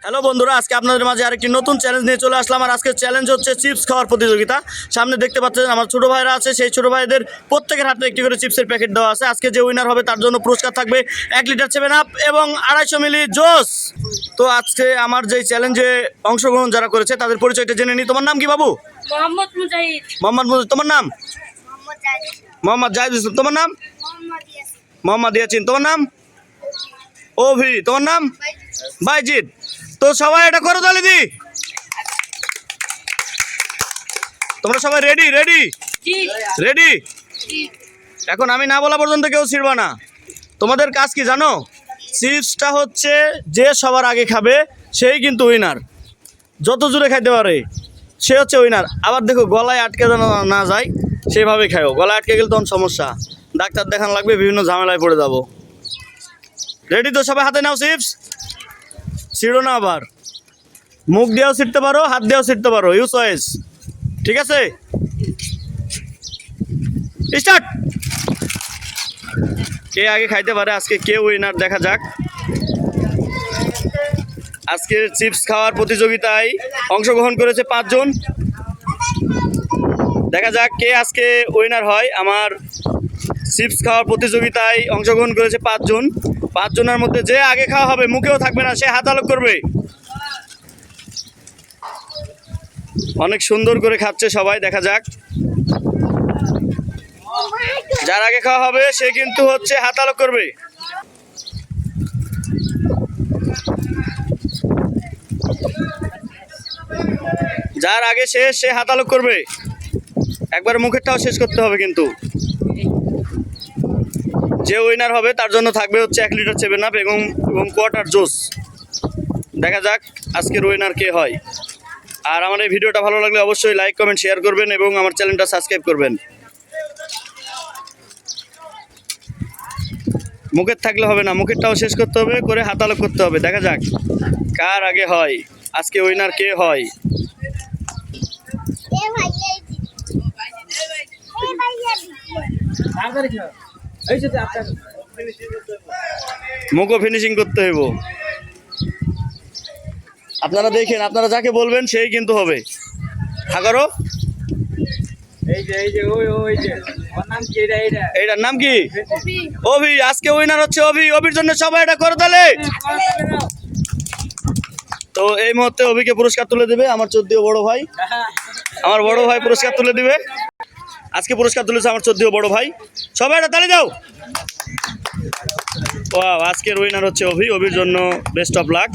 Hello বন্ধুরা, আজকে আপনাদের মাঝে আরেকটি নতুন চ্যালেঞ্জ নিয়ে চলে আসলাম। আর আজকের চ্যালেঞ্জ হচ্ছে চিপস খাওয়ার প্রতিযোগিতা। সামনে দেখতে পাচ্ছেন আমার ছোটো ভাইরা আছে, সেই ছোটো ভাইদের প্রত্যেকের হাতে একটি করে চিপসের প্যাকেট দেওয়া আছে। আজকে যে উইনার হবে তার জন্য পুরস্কার থাকবে 1 লিটার 7 আপ এবং 250 মিলি জোস। তো আজকে আমার যে চ্যালেঞ্জে অংশগ্রহণ যারা করেছে তাদের পরিচয়টা জেনে নিই। তোমার নাম কি বাবু? মোহাম্মদ মুজাহিদ। মোহাম্মদ মুজাহিদ। তোমার নাম? মোহাম্মদ জাহিদ। তোমার নাম? মোহাম্মদ ইয়াসিন। তোমার নাম? অভি। তোমার নাম? বাইজিৎ। তো সবাই এটা করো তাহলে দি। তোমরা সবাই রেডি রেডি রেডি? এখন আমি না বলা পর্যন্ত কেউ ছিড়বা না। তোমাদের কাজ কি জানো? চিপসটা হচ্ছে যে সবার আগে খাবে সেই কিন্তু উইনার। যত জোরে খাইতে পারে সে হচ্ছে উইনার। আবার দেখো গলায় আটকে যেন না যায় সেভাবে খাও। গলায় আটকে গেলে তখন সমস্যা, ডাক্তার দেখানো লাগবে, বিভিন্ন ঝামেলায় পড়ে যাবো। রেডি তো সবাই? হাতে নাও চিপস। ছিড়ো না, আবার মুখ দিয়েও ছিটতে পারো, হাত দিয়েও ছিটতে পারো, ইউ চয়েস। ঠিক আছে, স্টার্ট। কে আগে খাইতে পারে আজকে, কে উইনার দেখা যাক। আজকে চিপস খাওয়ার প্রতিযোগিতায় অংশগ্রহণ করেছে 5 জন। দেখা যাক কে আজকে উইনার হয়। আমার চিপস খাওয়ার প্রতিযোগিতায় অংশগ্রহণ করেছে 5 জন। 5 জনের মধ্যে যে আগে খাওয়া হবে, মুখেও থাকবে না, সে হাত আলোক করবে। অনেক সুন্দর করে খাচ্ছে সবাই, দেখা যাক। যার আগে খাওয়া হবে সে কিন্তু হচ্ছে হাত আলোক করবে। যার আগে শেষ সে হাত আলোক করবে। একবার মুখেরটাও শেষ করতে হবে কিন্তু। যে উইনার হবে তার জন্য থাকবে হচ্ছে 1 লিটার 7 আপ এবং কোয়ার্টার জুস। দেখা যাক আজকের উইনার কে হয়। আর আমার এই ভিডিওটা ভালো লাগলে অবশ্যই লাইক কমেন্ট শেয়ার করবেন এবং আমার চ্যানেলটা সাবস্ক্রাইব করবেন। মুখের থাকলে হবে না, মুখেরটাও শেষ করতে হবে, করে হাত আলোক করতে হবে। দেখা যাক কার আগে হয়, আজকে উইনার কে হয়। মুখও ফিনিশিং করতে হইব। আপনারা দেখেন, আপনারা যাকে বলবেন সেই কিন্তু হবে। হাগারো, এইটার নাম কি? অভি। আজকে উইনার হচ্ছে অভি। অভির জন্য সবাই এটা করো তাহলে। তো এই মুহূর্তে অভিকে পুরস্কার তুলে দেবে আমার 14 বড় ভাই। আমার বড় ভাই পুরস্কার তুলে দিবে। আজকে পুরস্কার তুলেছে আমার 14 বড় ভাই। সবাই এটা তালি দাও। ওয়াও, আজকের উইনার হচ্ছে অভি। অভির জন্য বেস্ট অফ লাক।